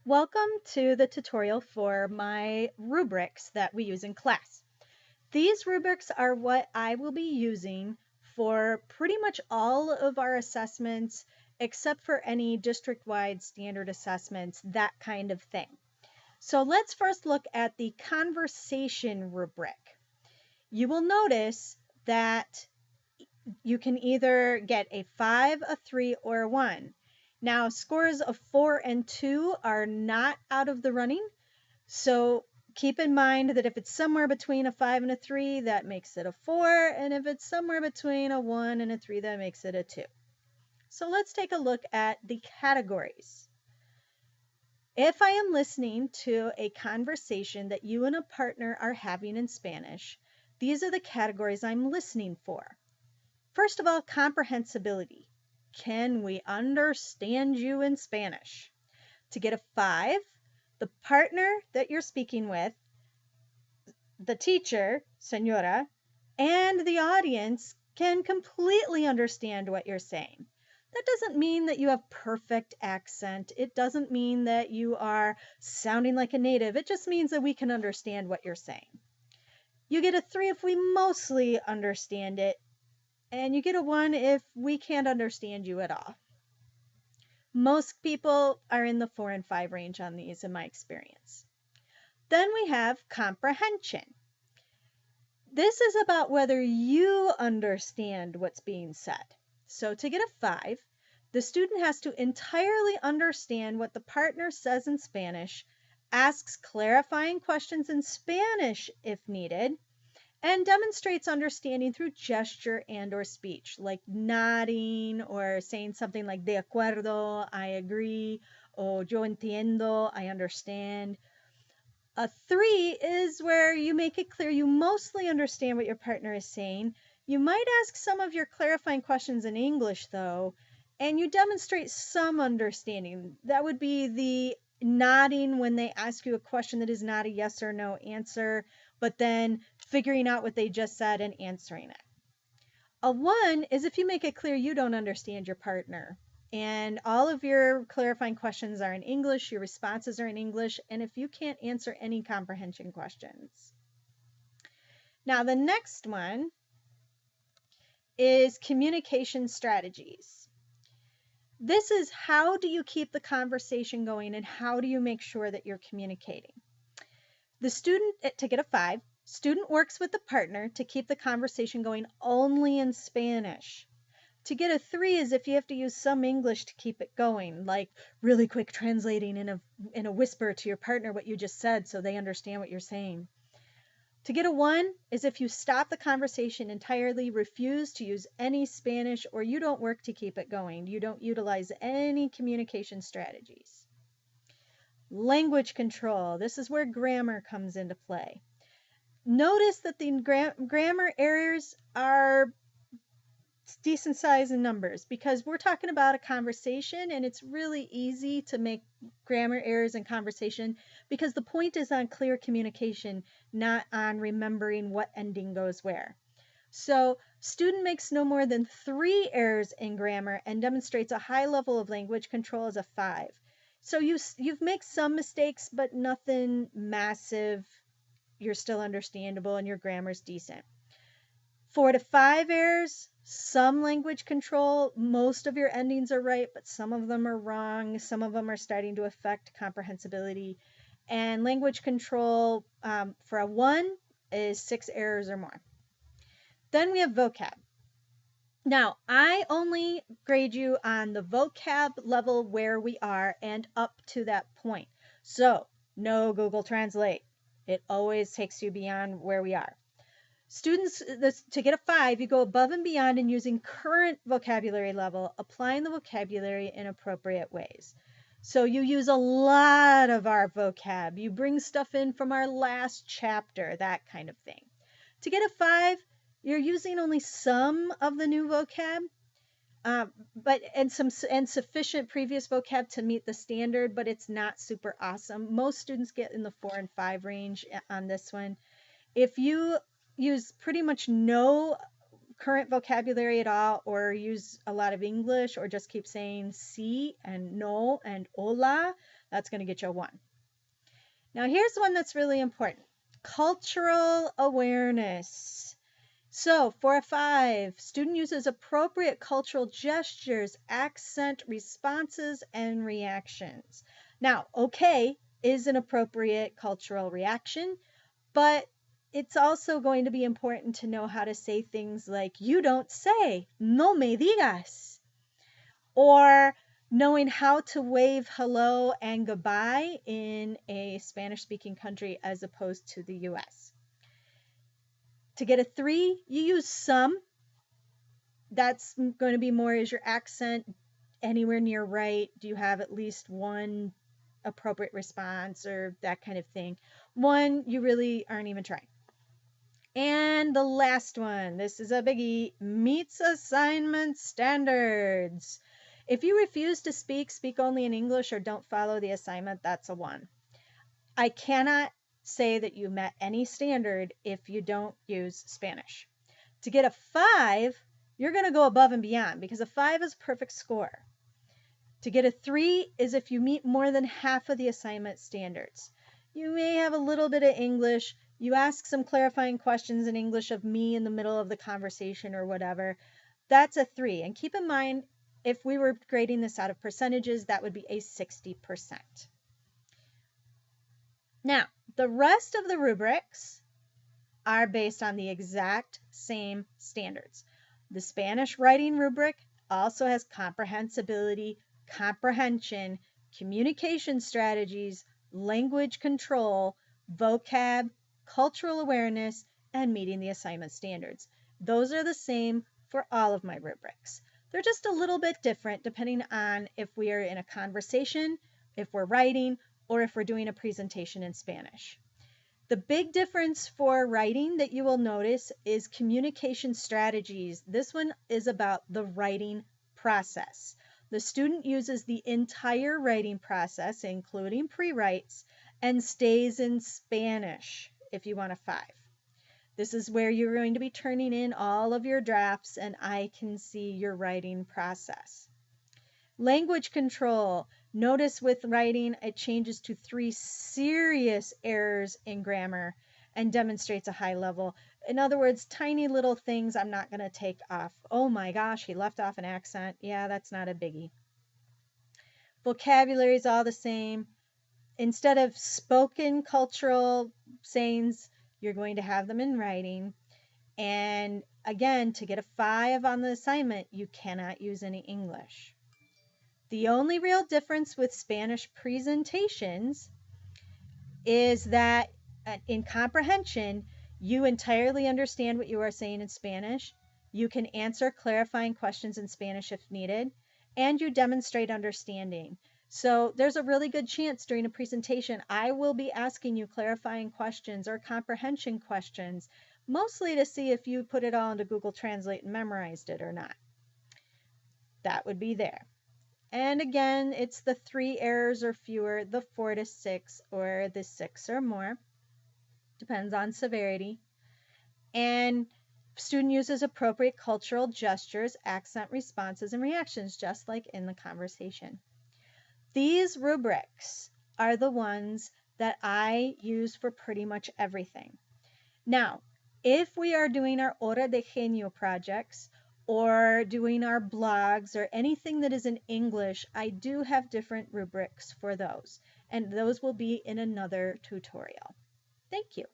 Welcome to the tutorial for my rubrics that we use in class. These rubrics are what I will be using for pretty much all of our assessments, except for any district-wide standard assessments, that kind of thing. So let's first look at the conversation rubric. You will notice that you can either get a 5, a 3, or a 1. Now, scores of 4 and 2 are not out of the running. So keep in mind that if it's somewhere between a 5 and a 3, that makes it a 4. And if it's somewhere between a 1 and a 3, that makes it a 2. So let's take a look at the categories. If I am listening to a conversation that you and a partner are having in Spanish, these are the categories I'm listening for. First of all, comprehensibility. Can we understand you in Spanish? To get a 5, the partner that you're speaking with, the teacher, señora, and the audience can completely understand what you're saying. That doesn't mean that you have perfect accent. It doesn't mean that you are sounding like a native. It just means that we can understand what you're saying. You get a 3 if we mostly understand it, and you get a 1 if we can't understand you at all. Most people are in the 4 and 5 range on these in my experience. Then we have comprehension. This is about whether you understand what's being said. So to get a 5, the student has to entirely understand what the partner says in Spanish, asks clarifying questions in Spanish if needed, and demonstrates understanding through gesture and or speech, like nodding or saying something like de acuerdo, I agree, or yo entiendo, I understand. A 3 is where you make it clear you mostly understand what your partner is saying. You might ask some of your clarifying questions in English, though, and you demonstrate some understanding. That would be the nodding when they ask you a question that is not a yes or no answer, but then figuring out what they just said and answering it. A 1 is if you make it clear you don't understand your partner. And all of your clarifying questions are in English, your responses are in English, and if you can't answer any comprehension questions. Now, the next one is communication strategies. This is how do you keep the conversation going and how do you make sure that you're communicating? The student, to get a 5, student works with the partner to keep the conversation going only in Spanish. To get a 3 is if you have to use some English to keep it going, like really quick translating in a whisper to your partner what you just said so they understand what you're saying. To get a 1 is if you stop the conversation entirely, refuse to use any Spanish, or you don't work to keep it going. You don't utilize any communication strategies. Language control. This is where grammar comes into play. Notice that the grammar errors are decent size in numbers because we're talking about a conversation and it's really easy to make grammar errors in conversation because the point is on clear communication, not on remembering what ending goes where. So student makes no more than 3 errors in grammar and demonstrates a high level of language control as a 5. So you've made some mistakes, but nothing massive. You're still understandable and your grammar's decent. 4 to 5 errors, some language control. Most of your endings are right, but some of them are wrong. Some of them are starting to affect comprehensibility. And language control for a 1 is 6 errors or more. Then we have vocab. Now, I only grade you on the vocab level where we are and up to that point. So, no Google Translate. It always takes you beyond where we are. Students, to get a 5, you go above and beyond in using current vocabulary level, applying the vocabulary in appropriate ways. So you use a lot of our vocab. You bring stuff in from our last chapter, that kind of thing. To get a 5, you're using only some of the new vocab, and sufficient previous vocab to meet the standard, but it's not super awesome. Most students get in the 4 and 5 range on this one. If you use pretty much no current vocabulary at all, or use a lot of English, or just keep saying sí and no and hola, That's going to get you a 1. Now here's one that's really important. Cultural awareness. So for a 5, student uses appropriate cultural gestures, accent, responses, and reactions. Now, okay is an appropriate cultural reaction, but it's also going to be important to know how to say things like, you don't say, no me digas, or knowing how to wave hello and goodbye in a Spanish-speaking country as opposed to the US. To get a 3, you use some. That's going to be more, is your accent anywhere near right? Do you have at least one appropriate response or that kind of thing? 1, you really aren't even trying. And the last one, this is a biggie, meets assignment standards. If you refuse to speak only in English, or don't follow the assignment, that's a 1. I cannot say that you met any standard if you don't use Spanish. To get a 5, you're going to go above and beyond, because a 5 is a perfect score. To get a 3 is if you meet more than half of the assignment standards. You may have a little bit of English. You ask some clarifying questions in English of me in the middle of the conversation or whatever. That's a 3. And keep in mind, if we were grading this out of percentages, that would be a 60%. Now, the rest of the rubrics are based on the exact same standards. The Spanish writing rubric also has comprehensibility, comprehension, communication strategies, language control, vocab, cultural awareness, and meeting the assignment standards. Those are the same for all of my rubrics. They're just a little bit different depending on if we are in a conversation, if we're writing, or if we're doing a presentation in Spanish. The big difference for writing that you will notice is communication strategies. This one is about the writing process. The student uses the entire writing process, including pre-writes, and stays in Spanish if you want a 5. This is where you're going to be turning in all of your drafts and I can see your writing process. Language control. Notice with writing, it changes to 3 serious errors in grammar and demonstrates a high level. In other words, tiny little things I'm not going to take off. Oh my gosh, he left off an accent. Yeah, that's not a biggie. Vocabulary is all the same. Instead of spoken cultural sayings, you're going to have them in writing. And again, to get a 5 on the assignment, you cannot use any English. The only real difference with Spanish presentations is that in comprehension, you entirely understand what you are saying in Spanish. You can answer clarifying questions in Spanish if needed, and you demonstrate understanding. So there's a really good chance during a presentation, I will be asking you clarifying questions or comprehension questions, mostly to see if you put it all into Google Translate and memorized it or not. That would be there. And again, it's the 3 errors or fewer, the 4 to 6, or the 6 or more. Depends on severity. And student uses appropriate cultural gestures, accent, responses, and reactions, just like in the conversation. These rubrics are the ones that I use for pretty much everything. Now, if we are doing our Hora de Genio projects, or doing our blogs or anything that is in English, I do have different rubrics for those, and those will be in another tutorial. Thank you.